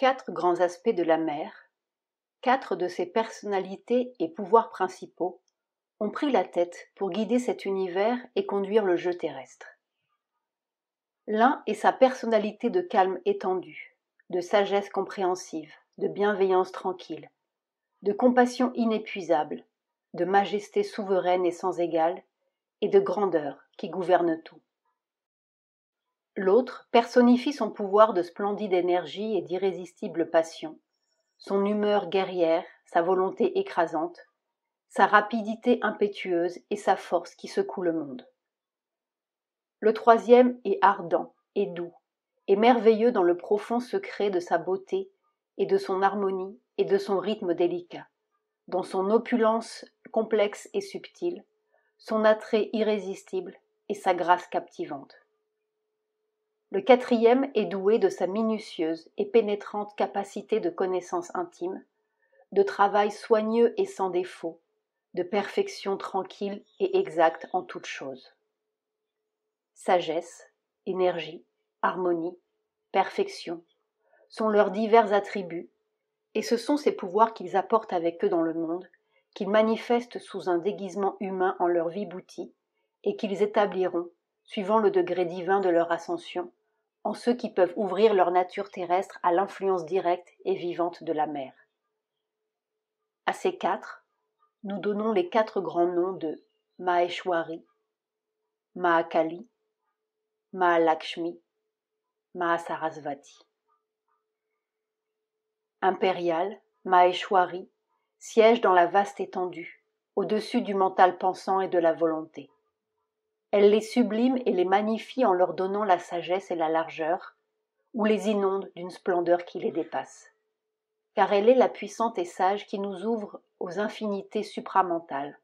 4 grands aspects de la mer, 4 de ses personnalités et pouvoirs principaux ont pris la tête pour guider cet univers et conduire le jeu terrestre. L'un est sa personnalité de calme étendu, de sagesse compréhensive, de bienveillance tranquille, de compassion inépuisable, de majesté souveraine et sans égale, et de grandeur qui gouverne tout. L'autre personnifie son pouvoir de splendide énergie et d'irrésistible passion, son humeur guerrière, sa volonté écrasante, sa rapidité impétueuse et sa force qui secoue le monde. Le troisième est ardent et doux, et merveilleux dans le profond secret de sa beauté et de son harmonie et de son rythme délicat, dans son opulence complexe et subtile, son attrait irrésistible et sa grâce captivante. Le quatrième est doué de sa minutieuse et pénétrante capacité de connaissance intime, de travail soigneux et sans défaut, de perfection tranquille et exacte en toutes choses. Sagesse, énergie, harmonie, perfection sont leurs divers attributs, et ce sont ces pouvoirs qu'ils apportent avec eux dans le monde, qu'ils manifestent sous un déguisement humain en leur vibouti, et qu'ils établiront, suivant le degré divin de leur ascension, en ceux qui peuvent ouvrir leur nature terrestre à l'influence directe et vivante de la mer. À ces 4, nous donnons les 4 grands noms de Maheshwari, Mahakali, Mahalakshmi, Mahasarasvati. Impériale, Maheshwari, siège dans la vaste étendue, au-dessus du mental pensant et de la volonté. Elle les sublime et les magnifie en leur donnant la sagesse et la largeur, ou les inonde d'une splendeur qui les dépasse. Car elle est la puissante et sage qui nous ouvre aux infinités supramentales,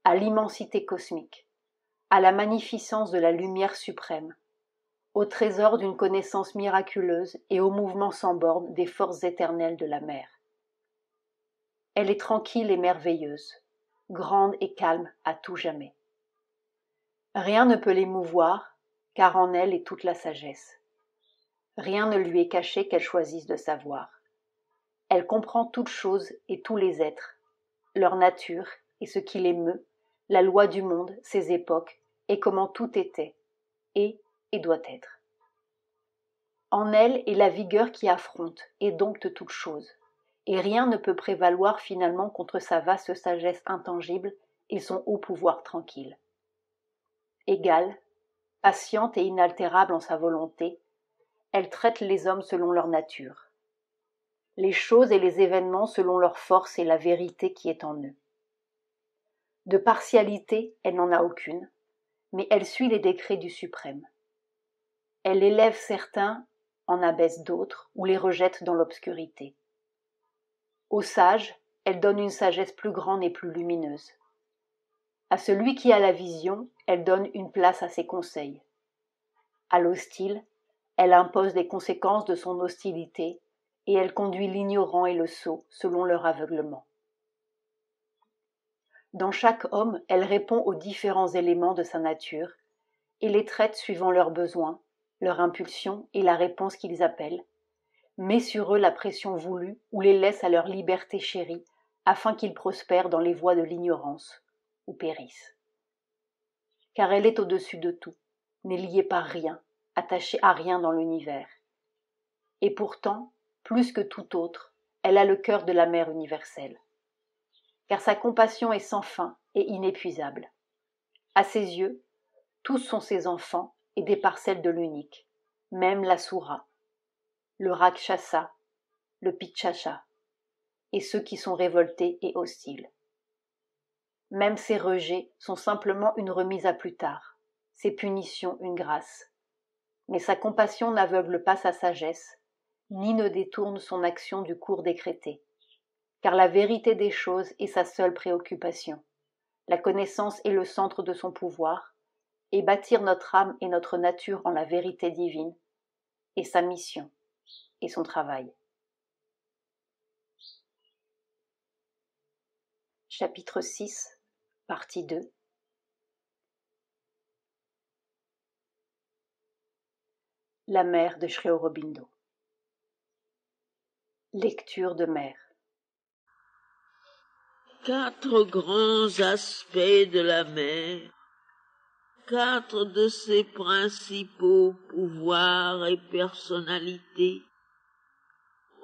à l'immensité cosmique, à la magnificence de la lumière suprême, au trésor d'une connaissance miraculeuse et au mouvement sans borne des forces éternelles de la mer. Elle est tranquille et merveilleuse, grande et calme à tout jamais. Rien ne peut l'émouvoir, car en elle est toute la sagesse. Rien ne lui est caché qu'elle choisisse de savoir. Elle comprend toutes choses et tous les êtres, leur nature et ce qui les meut, la loi du monde, ses époques, et comment tout était, et doit être. En elle est la vigueur qui affronte et dompte toutes choses, et rien ne peut prévaloir finalement contre sa vaste sagesse intangible et son haut pouvoir tranquille. Égale, patiente et inaltérable en sa volonté, elle traite les hommes selon leur nature, les choses et les événements selon leur force et la vérité qui est en eux. De partialité, elle n'en a aucune, mais elle suit les décrets du suprême. Elle élève certains, en abaisse d'autres, ou les rejette dans l'obscurité. Aux sages, elle donne une sagesse plus grande et plus lumineuse. À celui qui a la vision, elle donne une place à ses conseils. À l'hostile, elle impose les conséquences de son hostilité, et elle conduit l'ignorant et le sot selon leur aveuglement. Dans chaque homme, elle répond aux différents éléments de sa nature, et les traite suivant leurs besoins, leur impulsion et la réponse qu'ils appellent, met sur eux la pression voulue ou les laisse à leur liberté chérie, afin qu'ils prospèrent dans les voies de l'ignorance, ou périssent. Car elle est au-dessus de tout, n'est liée par rien, attachée à rien dans l'univers. Et pourtant, plus que tout autre, elle a le cœur de la mère universelle. Car sa compassion est sans fin et inépuisable. À ses yeux, tous sont ses enfants et des parcelles de l'unique, même l'asura, le rakshasa, le pichasha, et ceux qui sont révoltés et hostiles. Même ses rejets sont simplement une remise à plus tard, ses punitions une grâce. Mais sa compassion n'aveugle pas sa sagesse, ni ne détourne son action du cours décrété, car la vérité des choses est sa seule préoccupation. La connaissance est le centre de son pouvoir, et bâtir notre âme et notre nature en la vérité divine est sa mission et son travail. Chapitre 6, partie 2. La mère de Sri Aurobindo. Lecture de mer. 4 grands aspects de la mer, 4 de ses principaux pouvoirs et personnalités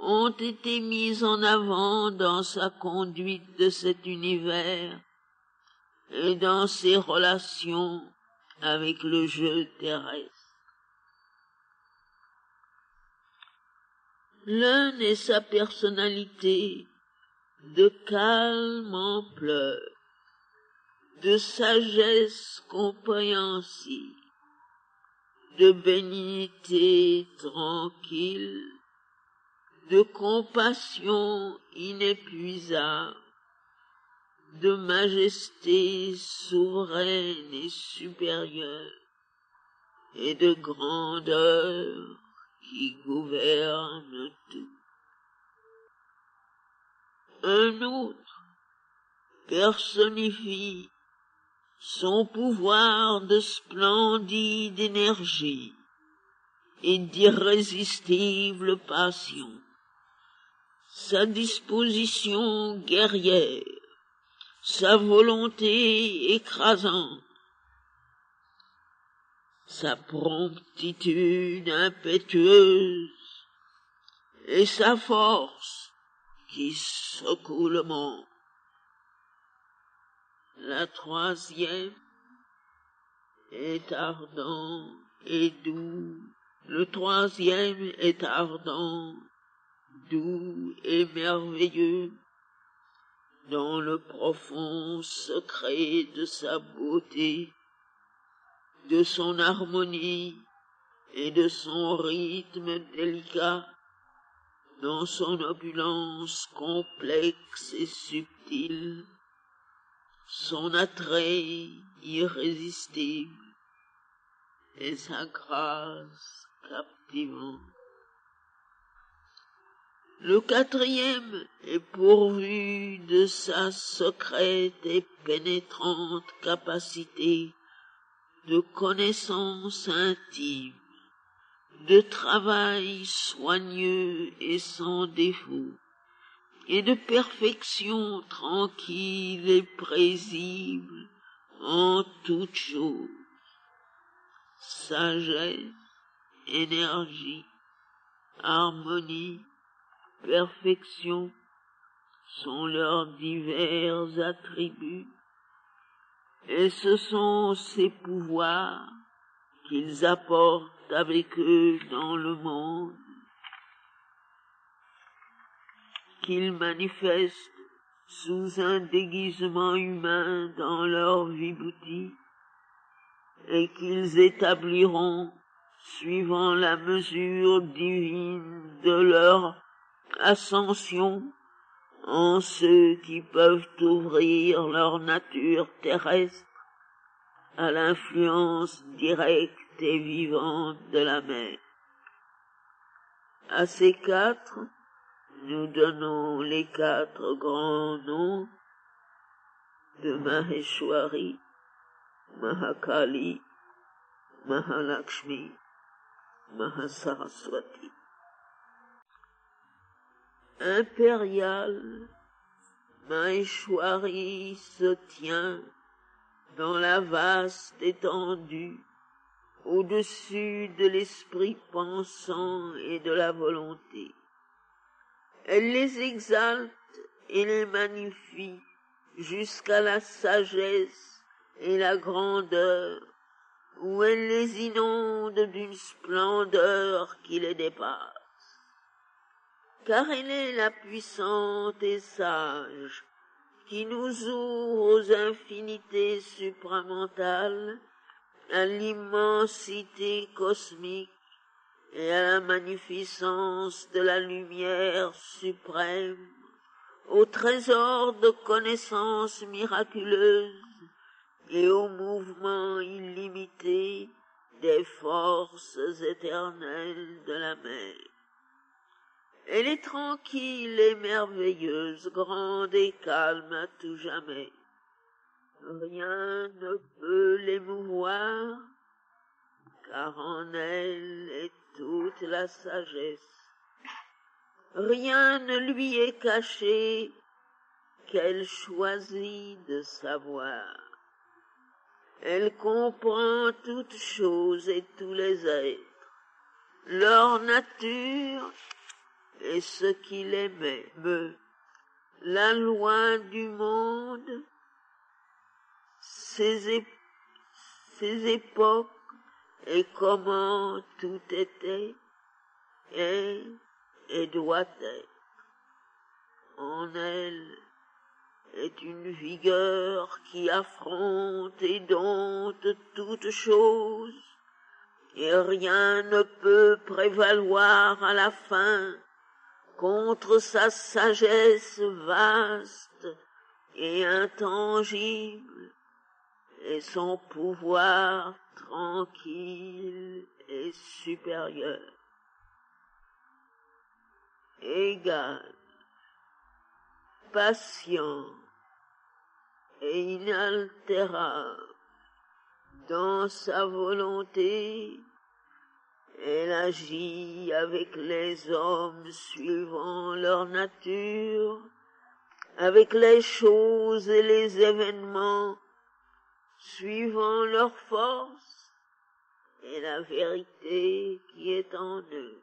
ont été mis en avant dans sa conduite de cet univers et dans ses relations avec le jeu terrestre. L'un est sa personnalité de calme ampleur, de sagesse compréhensive, de bénignité tranquille, de compassion inépuisable, de majesté souveraine et supérieure, et de grandeur qui gouverne tout. Un autre personnifie son pouvoir de splendide énergie et d'irrésistible passion, sa disposition guerrière, sa volonté écrasante, sa promptitude impétueuse et sa force qui secoue le monde. La troisième est ardent et doux. Le troisième est ardent, doux et merveilleux, dans le profond secret de sa beauté, de son harmonie et de son rythme délicat, dans son opulence complexe et subtile, son attrait irrésistible et sa grâce captivante. Le quatrième est pourvu de sa secrète et pénétrante capacité de connaissance intime, de travail soigneux et sans défaut, et de perfection tranquille et paisible en toutes choses. Sagesse, énergie, harmonie, perfection sont leurs divers attributs, et ce sont ces pouvoirs qu'ils apportent avec eux dans le monde, qu'ils manifestent sous un déguisement humain dans leur viboutie, et qu'ils établiront suivant la mesure divine de leur ascension en ceux qui peuvent ouvrir leur nature terrestre à l'influence directe et vivante de la mer. À ces 4, nous donnons les 4 grands noms de Maheshwari, Mahakali, Mahalakshmi, Mahasaraswati. Impérial, Maheshwari se tient dans la vaste étendue, au-dessus de l'esprit pensant et de la volonté. Elle les exalte et les magnifie jusqu'à la sagesse et la grandeur, où elle les inonde d'une splendeur qui les dépasse. Car elle est la puissante et sage, qui nous ouvre aux infinités supramentales, à l'immensité cosmique et à la magnificence de la lumière suprême, au trésor de connaissances miraculeuses et au mouvement illimité des forces éternelles de la mer. Elle est tranquille et merveilleuse, grande et calme à tout jamais. Rien ne peut l'émouvoir, car en elle est toute la sagesse. rien ne lui est caché qu'elle choisit de savoir. Elle comprend toutes choses et tous les êtres, leur nature et ce qui les meut, la loi du monde, ses époques et comment tout était et doit être. En elle est une vigueur qui affronte et dompte toutes choses, et rien ne peut prévaloir à la fin contre sa sagesse vaste et intangible, et son pouvoir tranquille et supérieur. Égal, patient et inaltérable dans sa volonté, elle agit avec les hommes suivant leur nature, avec les choses et les événements suivant leur force et la vérité qui est en eux.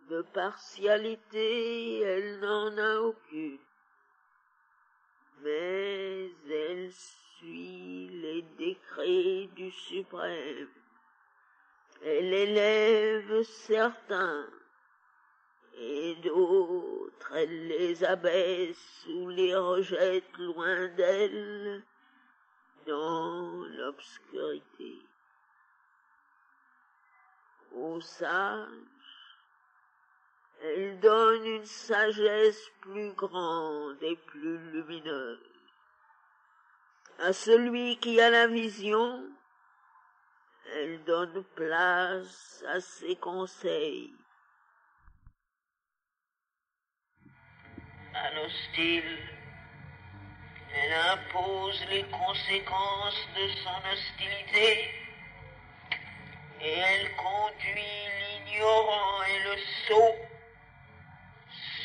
De partialité, elle n'en a aucune, mais elle suit les décrets du Suprême. Elle élève certains, et d'autres, elle les abaisse ou les rejette loin d'elle, dans l'obscurité. Aux sages, elle donne une sagesse plus grande et plus lumineuse. À celui qui a la vision, elle donne place à ses conseils. À l'hostile, elle impose les conséquences de son hostilité, et elle conduit l'ignorant et le sot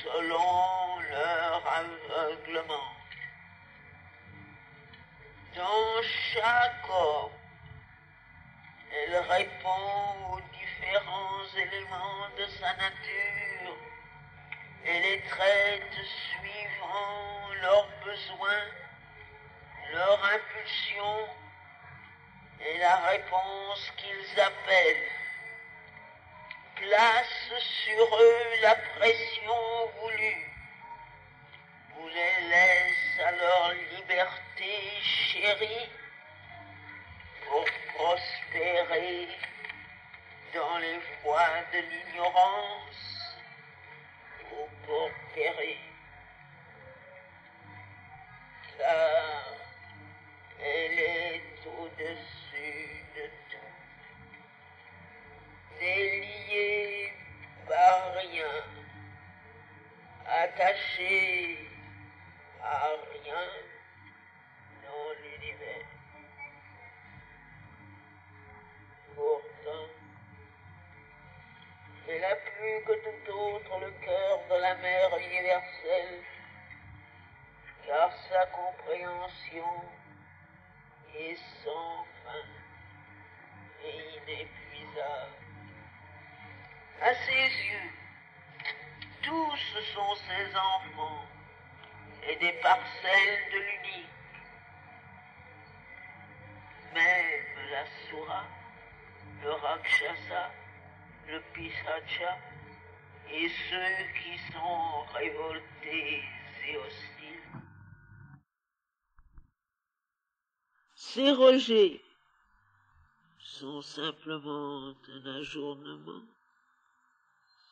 selon leur aveuglement. Dans chaque homme, elle répond aux différents éléments de sa nature et les traite suivant leurs besoins, leur impulsion et la réponse qu'ils appellent. Place sur eux la pression voulue, ou les laisse à leur liberté chérie pour prospérer dans les voies de l'ignorance ou pour périr. Car elle est au-dessus de tout, déliée par rien, attachée à rien dans l'univers. Pourtant, elle a plus que tout autre le cœur de la mère universelle, car sa compréhension est sans fin et inépuisable. À ses yeux, tous sont ses enfants et des parcelles de l'unique. Même la Sura, le Rakshasa, le Pisacha et ceux qui sont révoltés et hostiles. Ces rejets sont simplement un ajournement,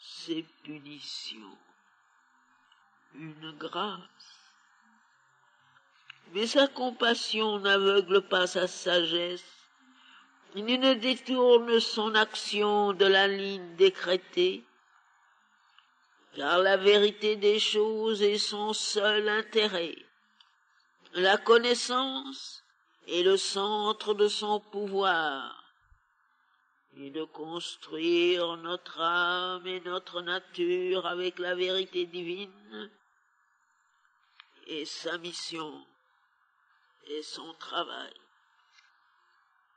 ces punitions, une grâce. Mais sa compassion n'aveugle pas sa sagesse, il ne détourne son action de la ligne décrétée, car la vérité des choses est son seul intérêt. La connaissance est le centre de son pouvoir, et de construire notre âme et notre nature avec la vérité divine et sa mission et son travail.